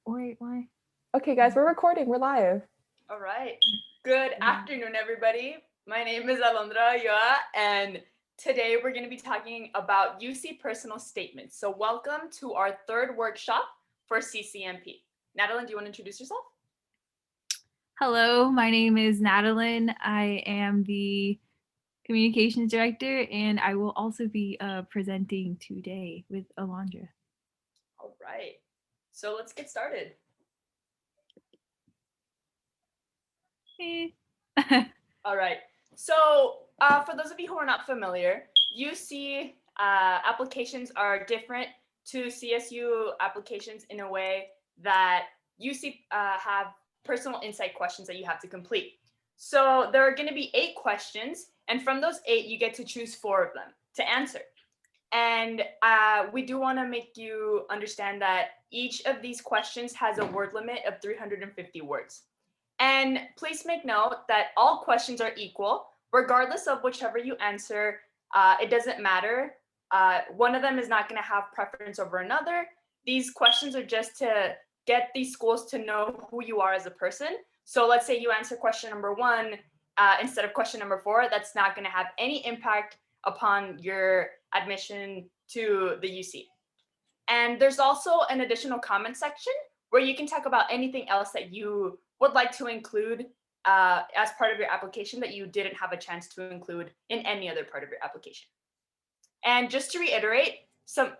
Wait, why? Okay, guys, we're recording. We're live. All right. Good afternoon, everybody. My name is Alondra Yoa, and today we're going to be talking about UC personal statements. So welcome to our third workshop for CCMP. Natalie, do you want to introduce yourself? Hello, my name is Natalie. I am the communications director, and I will also be presenting today with Alondra. All right. So let's get started. All right. So for those of you who are not familiar, UC applications are different to CSU applications in a way that UC have personal insight questions that you have to complete. So there are going to be 8 questions, and from those 8, you get to choose 4 of them to answer. And we do want to make you understand that each of these questions has a word limit of 350 words. And please make note that all questions are equal, regardless of whichever you answer. It doesn't matter. One of them is not going to have preference over another. These questions are just to get these schools to know who you are as a person. So let's say you answer question number 1 instead of question number 4. That's not going to have any impact upon your admission to the UC. And there's also an additional comment section where you can talk about anything else that you would like to include as part of your application that you didn't have a chance to include in any other part of your application. And just to reiterate, some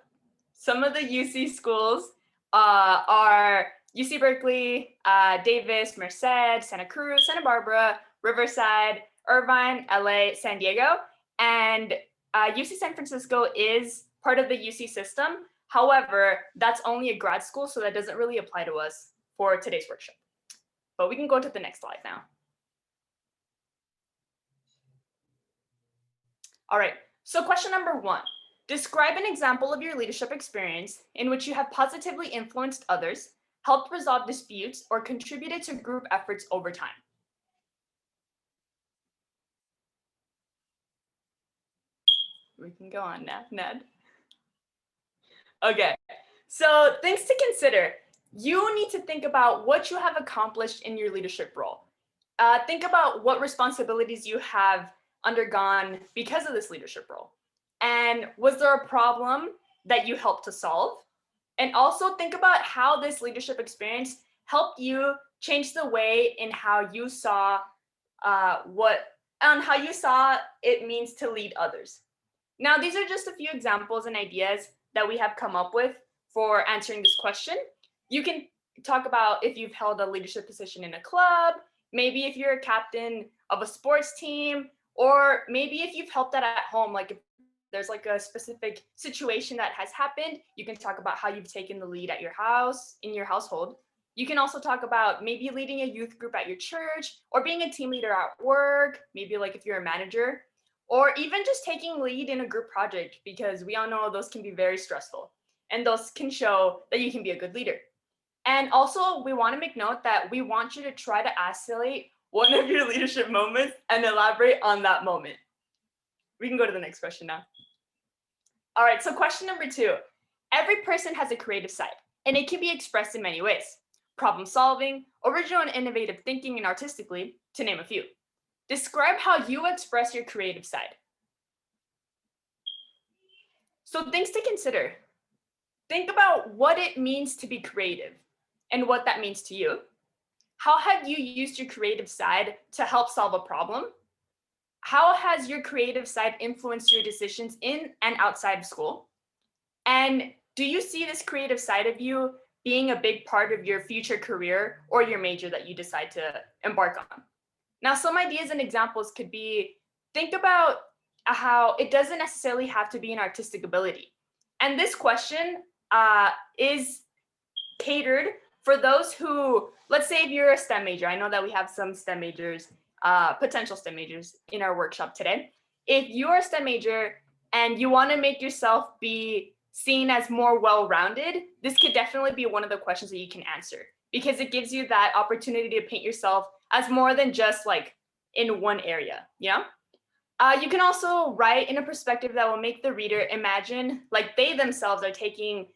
of the UC schools are UC Berkeley, Davis, Merced, Santa Cruz, Santa Barbara, Riverside, Irvine, LA, San Diego, and UC San Francisco is part of the UC system. However, that's only a grad school, so that doesn't really apply to us for today's workshop. But we can go to the next slide now. All right, so question number 1. Describe an example of your leadership experience in which you have positively influenced others, helped resolve disputes, or contributed to group efforts over time. We can go on now, Ned. Okay, so things to consider. You need to think about what you have accomplished in your leadership role. Think about what responsibilities you have undergone because of this leadership role. And was there a problem that you helped to solve? And also think about how this leadership experience helped you change the way in how you saw how you saw it means to lead others. Now, these are just a few examples and ideas that we have come up with for answering this question. You can talk about if you've held a leadership position in a club, maybe if you're a captain of a sports team, or maybe if you've helped out at home, like if there's like a specific situation that has happened, you can talk about how you've taken the lead at your house, in your household. You can also talk about maybe leading a youth group at your church, or being a team leader at work, maybe like if you're a manager, or even just taking lead in a group project, because we all know those can be very stressful, and those can show that you can be a good leader. And also, we want to make note that we want you to try to isolate one of your leadership moments and elaborate on that moment. We can go to the next question now. All right, so question number 2. Every person has a creative side, and it can be expressed in many ways. Problem solving, original and innovative thinking, and artistically, to name a few. Describe how you express your creative side. So things to consider. Think about what it means to be creative and what that means to you. How have you used your creative side to help solve a problem? How has your creative side influenced your decisions in and outside of school? And do you see this creative side of you being a big part of your future career or your major that you decide to embark on? Now, some ideas and examples could be, think about how it doesn't necessarily have to be an artistic ability. And this question is catered for those who, let's say if you're a STEM major, I know that we have some STEM majors, potential STEM majors in our workshop today. If you're a STEM major and you want to make yourself be seen as more well-rounded, this could definitely be one of the questions that you can answer, because it gives you that opportunity to paint yourself as more than just like in one area, yeah? You can also write in a perspective that will make the reader imagine like they themselves are taking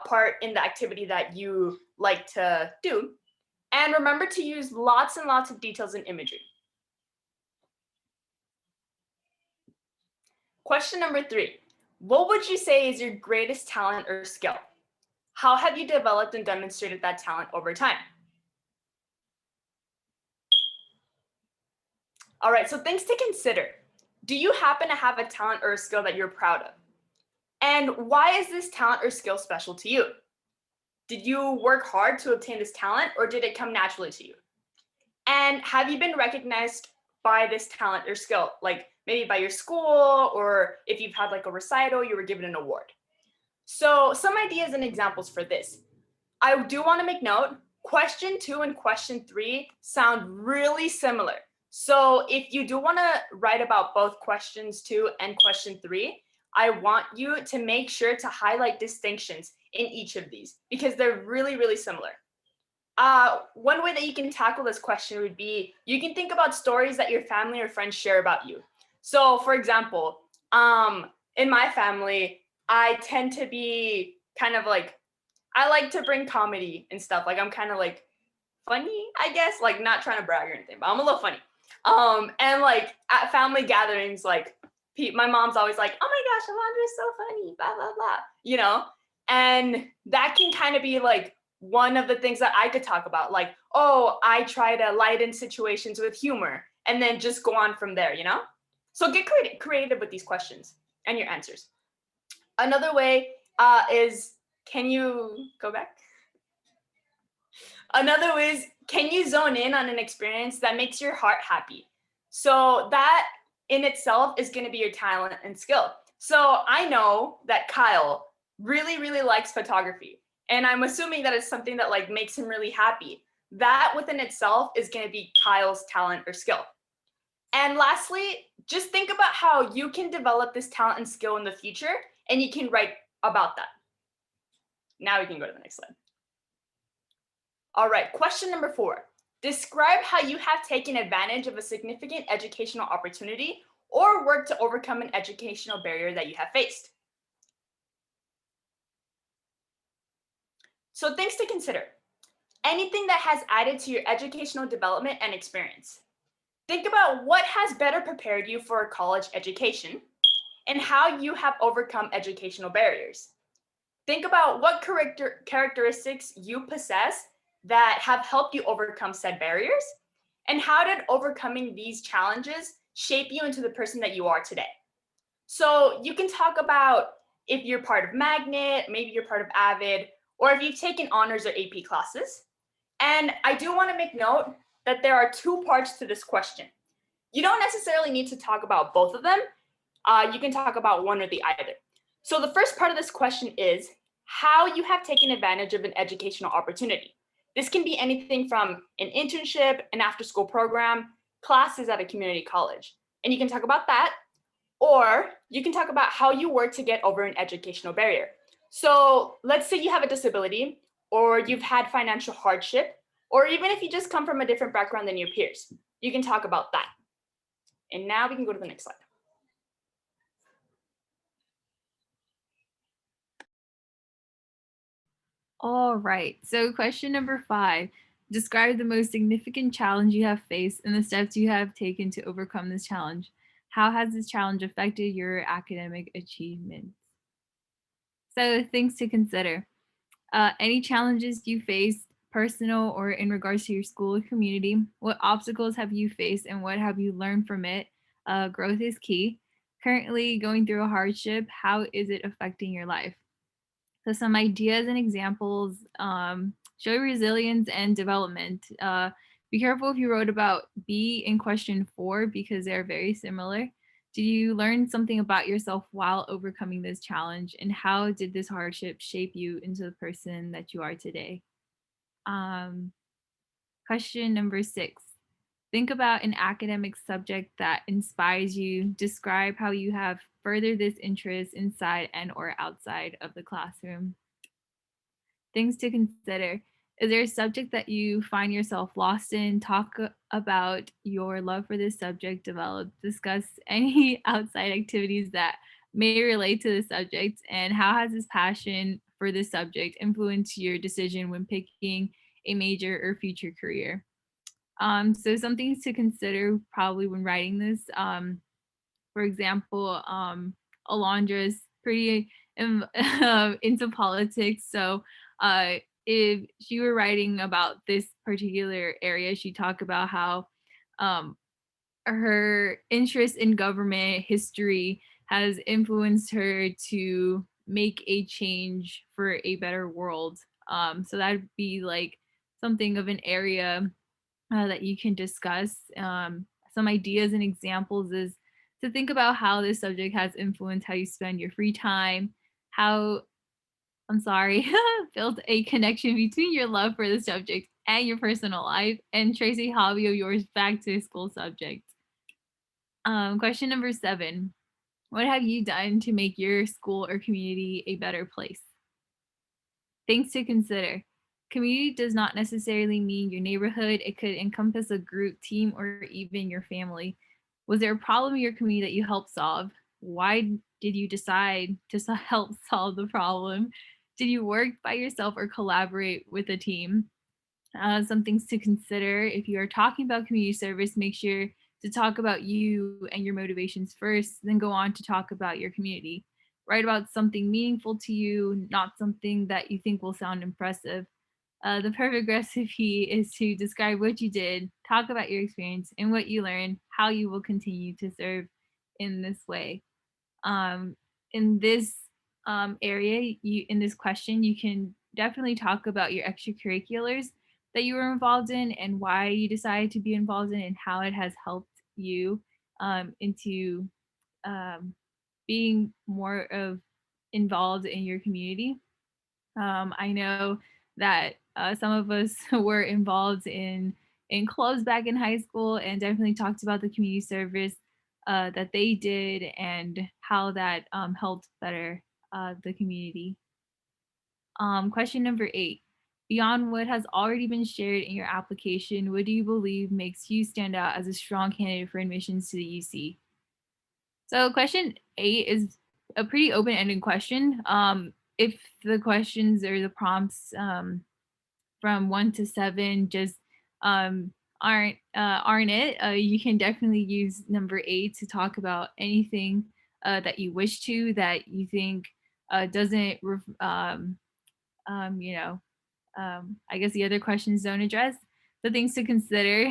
part in the activity that you like to do. And remember to use lots and lots of details and imagery. Question number 3. What would you say is your greatest talent or skill? How have you developed and demonstrated that talent over time? All right, so things to consider. Do you happen to have a talent or a skill that you're proud of? And why is this talent or skill special to you? Did you work hard to obtain this talent, or did it come naturally to you? And have you been recognized by this talent or skill, like maybe by your school, or if you've had like a recital, you were given an award? So some ideas and examples for this. I do want to make note, question 2 and question 3 sound really similar. So if you do want to write about both questions 2 and question 3, I want you to make sure to highlight distinctions in each of these because they're really, really similar. One way that you can tackle this question would be, you can think about stories that your family or friends share about you. So for example, in my family, I tend to be kind of like, I like to bring comedy and stuff. Like I'm kind of like funny, I guess, like not trying to brag or anything, but I'm a little funny. And like at family gatherings, like my mom's always like, oh my gosh, Alondra is so funny, blah, blah, blah, you know? And that can kind of be like one of the things that I could talk about, like, oh, I try to lighten situations with humor and then just go on from there, you know? So get creative with these questions and your answers. Another way is, can you go back? Another is, can you zone in on an experience that makes your heart happy? So that in itself is going to be your talent and skill. So I know that Kyle really, really likes photography. And I'm assuming that it's something that like makes him really happy. That within itself is going to be Kyle's talent or skill. And lastly, just think about how you can develop this talent and skill in the future, and you can write about that. Now we can go to the next slide. All right, question number 4. Describe how you have taken advantage of a significant educational opportunity or worked to overcome an educational barrier that you have faced. So things to consider. Anything that has added to your educational development and experience. Think about what has better prepared you for a college education and how you have overcome educational barriers. Think about what characteristics you possess that have helped you overcome said barriers, and how did overcoming these challenges shape you into the person that you are today. So you can talk about if you're part of Magnet, maybe you're part of Avid, or if you've taken honors or AP classes. And I do want to make note that there are 2 parts to this question. You don't necessarily need to talk about both of them. You can talk about one or the other. So the first part of this question is how you have taken advantage of an educational opportunity. This can be anything from an internship, an after-school program, classes at a community college. And you can talk about that, or you can talk about how you work to get over an educational barrier. So let's say you have a disability, or you've had financial hardship, or even if you just come from a different background than your peers, you can talk about that. And now we can go to the next slide. All right. So question number 5, describe the most significant challenge you have faced and the steps you have taken to overcome this challenge. How has this challenge affected your academic achievements? So things to consider. Any challenges you faced, personal or in regards to your school or community? What obstacles have you faced and what have you learned from it? Growth is key. Currently going through a hardship, how is it affecting your life? So some ideas and examples, show resilience and development. Be careful if you wrote about B in question 4 because they're very similar. Did you learn something about yourself while overcoming this challenge? And how did this hardship shape you into the person that you are today? Question number 6. Think about an academic subject that inspires you. Describe how you have furthered this interest inside and or outside of the classroom. Things to consider. Is there a subject that you find yourself lost in? Talk about your love for this subject, discuss any outside activities that may relate to the subject, and how has this passion for this subject influence your decision when picking a major or future career? So some things to consider probably when writing this. For example, Alondra's pretty into politics. So if she were writing about this particular area, she'd talk about how um, her interest in government history has influenced her to make a change for a better world. So that'd be like something of an area that you can discuss. Some ideas and examples is to think about how this subject has influenced how you spend your free time, how, I'm sorry, built a connection between your love for the subject and your personal life, and trace a hobby of yours back to a school subject. Question number 7. What have you done to make your school or community a better place? Things to consider. Community does not necessarily mean your neighborhood. It could encompass a group, team, or even your family. Was there a problem in your community that you helped solve? Why did you decide to help solve the problem? Did you work by yourself or collaborate with a team? Some things to consider. If you are talking about community service, make sure to talk about you and your motivations first, then go on to talk about your community. Write about something meaningful to you, not something that you think will sound impressive. The perfect recipe is to describe what you did, talk about your experience and what you learned, how you will continue to serve in this way. um, in this area, you in this question, you can definitely talk about your extracurriculars that you were involved in and why you decided to be involved in and how it has helped you into um, being more of involved in your community. I know that some of us were involved in clubs back in high school and definitely talked about the community service that they did and how that helped better the community. Question number 8. Beyond what has already been shared in your application, what do you believe makes you stand out as a strong candidate for admissions to the UC? So question 8 is a pretty open-ended question. If the questions or the prompts from 1 to 7 just um, aren't it, you can definitely use number 8 to talk about anything that you wish to that you think doesn't you know, I guess the other questions don't address. The things to consider.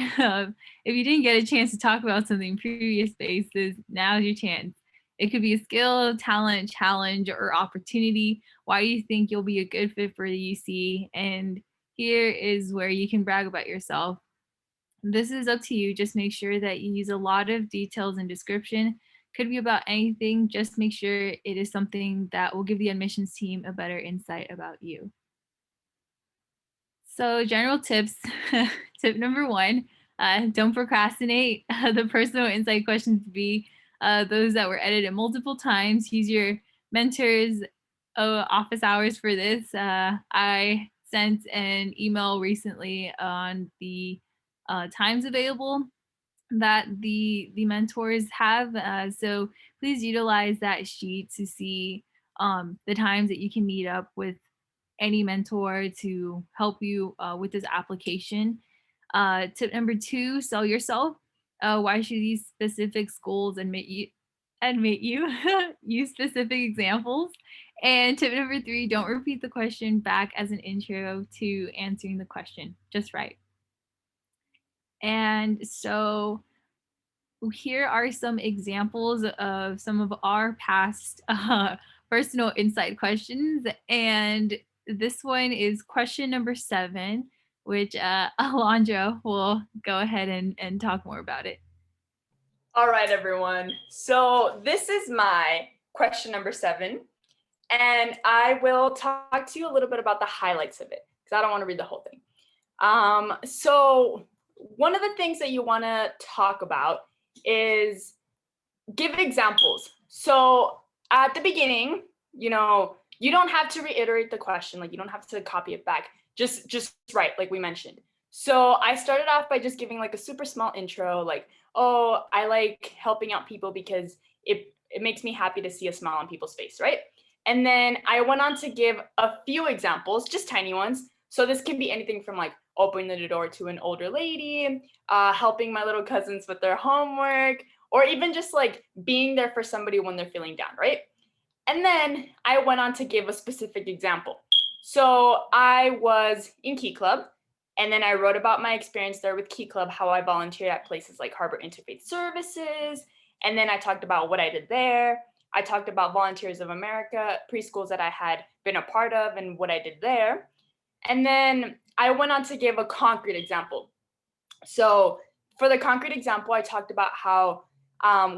If you didn't get a chance to talk about something in previous spaces, now's your chance. It could be a skill, talent, challenge, or opportunity. Why do you think you'll be a good fit for the UC? And here is where you can brag about yourself. This is up to you. Just make sure that you use a lot of details and description. Could be about anything. Just make sure it is something that will give the admissions team a better insight about you. So, general tips. Tip number 1, don't procrastinate. The personal insight questions to be those that were edited multiple times. Use your mentor's office hours for this. I sent an email recently on the times available that the mentors have. So please utilize that sheet to see the times that you can meet up with any mentor to help you with this application. Tip number 2, sell yourself. Why should these specific schools admit you? Use specific examples. And tip number 3, don't repeat the question back as an intro to answering the question. Just right. And so here are some examples of some of our past personal insight questions. And this one is question number 7, which Alondra will go ahead and talk more about it. All right, everyone. So this is my question number 7. And I will talk to you a little bit about the highlights of it because I don't want to read the whole thing. So one of the things that you want to talk about is give examples. So at the beginning, you don't have to reiterate the question, like you don't have to copy it back. Just write, like we mentioned. So I started off by just giving like a super small intro, like, oh, I like helping out people because it makes me happy to see a smile on people's face, right? And then I went on to give a few examples, just tiny ones. So this can be anything from like opening the door to an older lady, helping my little cousins with their homework, or even just like being there for somebody when they're feeling down, right? And then I went on to give a specific example. So I was in Key Club, and then I wrote about my experience there with Key Club, how I volunteered at places like Harbor Interfaith Services. And then I talked about what I did there. I talked about Volunteers of America, preschools that I had been a part of, and what I did there. And then I went on to give a concrete example. So for the concrete example, I talked about how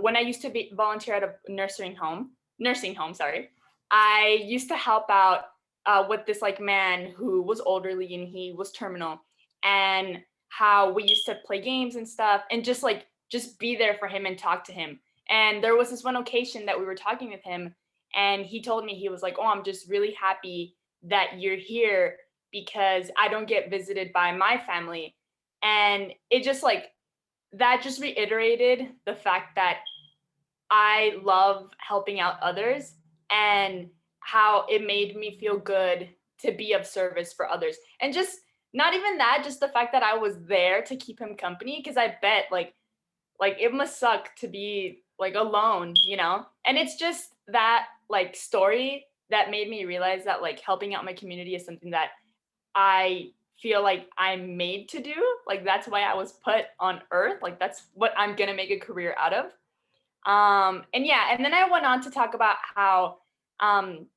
when I used to volunteer at a nursing home, sorry, I used to help out with this like man who was elderly and he was terminal, and how we used to play games and stuff, and just be there for him and talk to him. And there was this one occasion that we were talking with him, and he told me, he was like, "Oh, I'm just really happy that you're here because I don't get visited by my family." And it just like that just reiterated the fact that I love helping out others, and how it made me feel good to be of service for others. And just not even that, just the fact that I was there to keep him company, because I bet like it must suck to be like alone, you know? And it's just that like story that made me realize that like helping out my community is something that I feel like I'm made to do. Like that's why I was put on earth. Like that's what I'm gonna make a career out of. And yeah, and then I went on to talk about how um,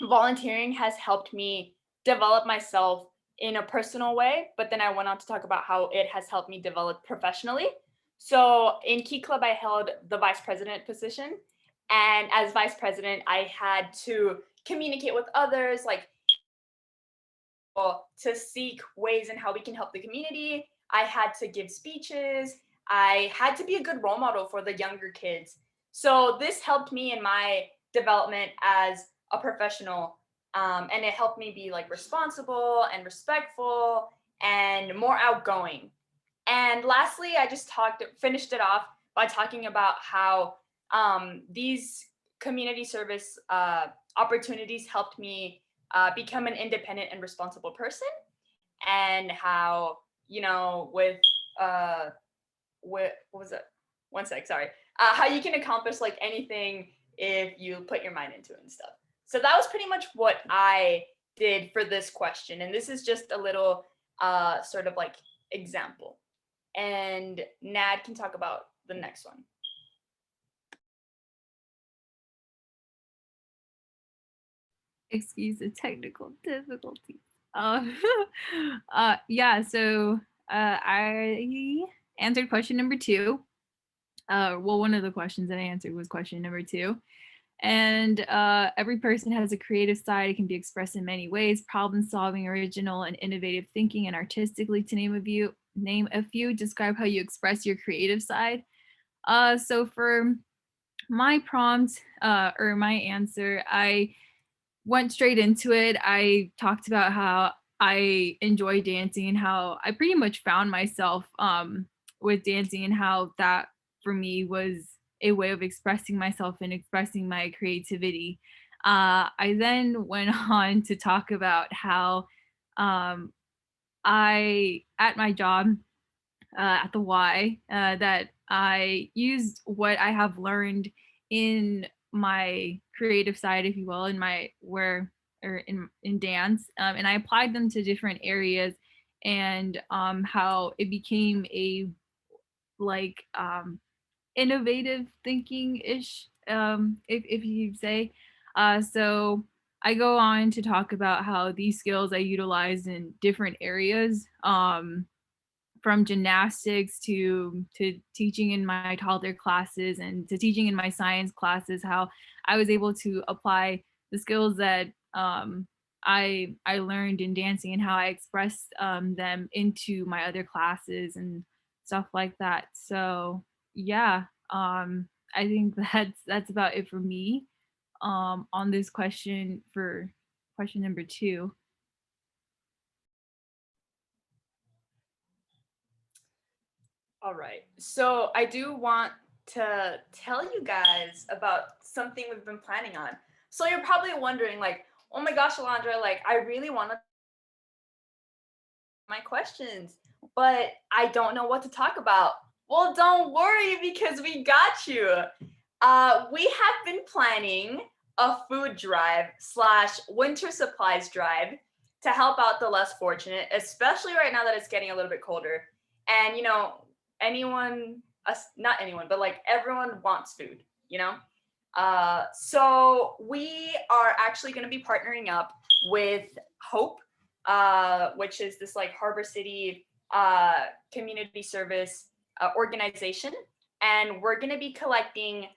volunteering has helped me develop myself in a personal way, but then I went on to talk about how it has helped me develop professionally. So in Key Club, I held the vice president position. And as vice president, I had to communicate with others, like to seek ways in how we can help the community. I had to give speeches. I had to be a good role model for the younger kids. So this helped me in my development as a professional, and it helped me be like responsible and respectful and more outgoing. And lastly, I just finished it off by talking about how these community service opportunities helped me become an independent and responsible person, and how with what was it? One sec, sorry. How you can accomplish like anything if you put your mind into it and stuff. So that was pretty much what I did for this question, and this is just a little sort of like example. And Nad can talk about the next one. Excuse the technical difficulties. Uh, yeah, so I answered question number 2. Well, one of the questions that I answered was question number 2. And every person has a creative side. It can be expressed in many ways: problem solving, original and innovative thinking, and artistically, to name a few. Describe how you express your creative side. So for my prompt, or my answer, I went straight into it. I talked about how I enjoy dancing and how I pretty much found myself with dancing, and how that for me was a way of expressing myself and expressing my creativity. I then went on to talk about how um, at my job, at the Y, that I used what I have learned in my creative side, if you will, in my where or in dance, and I applied them to different areas, and how it became a like innovative thinking ish, if you say. So I go on to talk about how these skills I utilized in different areas. From gymnastics to teaching in my toddler classes and to teaching in my science classes, how I was able to apply the skills that I learned in dancing, and how I expressed them into my other classes and stuff like that. So yeah, I think that's about it for me on this question, for question number 2. All right. So I do want to tell you guys about something we've been planning on. So you're probably wondering like, oh my gosh, Alondra, like I really want to my questions, but I don't know what to talk about. Well, don't worry because we got you. We have been planning a food drive / winter supplies drive to help out the less fortunate, especially right now that it's getting a little bit colder. And anyone, not anyone, but like everyone wants food, So we are actually going to be partnering up with Hope, which is this like Harbor City community service organization, and we're going to be collecting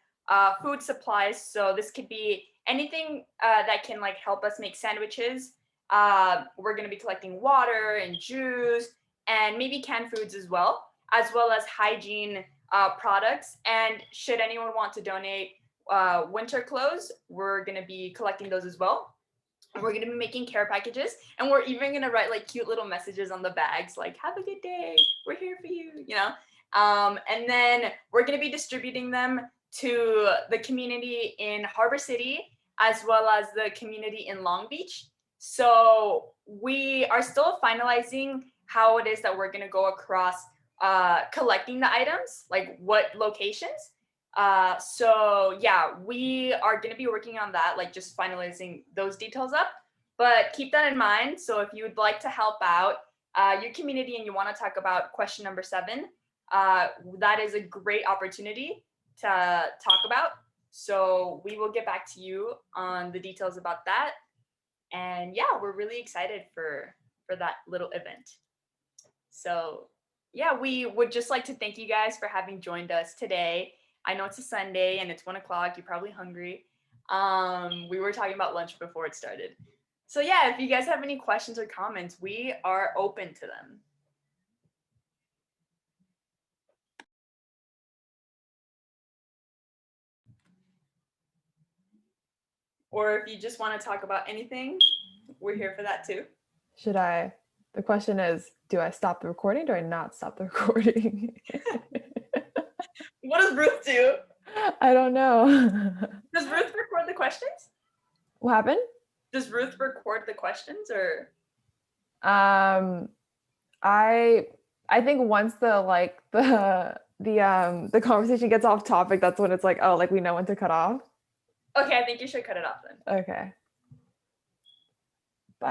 food supplies. So this could be anything that can like help us make sandwiches. We're going to be collecting water and juice and maybe canned foods as well as hygiene products. And should anyone want to donate winter clothes, we're going to be collecting those as well. We're going to be making care packages, and we're even going to write like cute little messages on the bags like, have a good day, we're here for you, and then we're going to be distributing them to the community in Harbor City as well as the community in Long Beach. So we are still finalizing how it is that we're going to go across collecting the items, like what locations. So yeah, we are going to be working on that, like just finalizing those details up, but keep that in mind. So if you would like to help out your community and you want to talk about question number 7, that is a great opportunity to talk about. So we will get back to you on the details about that. And yeah, we're really excited for that little event. So yeah, we would just like to thank you guys for having joined us today. I know it's a Sunday and it's 1 o'clock. You're probably hungry. We were talking about lunch before it started. So yeah, if you guys have any questions or comments, we are open to them. Or if you just want to talk about anything, we're here for that too. Should I? The question is, do I stop the recording? Do I not stop the recording? What does Ruth do? I don't know. Does Ruth record the questions? What happened? Does Ruth record the questions or? I think once the conversation gets off topic, that's when it's like, oh, like we know when to cut off. Okay, I think you should cut it off then. Okay.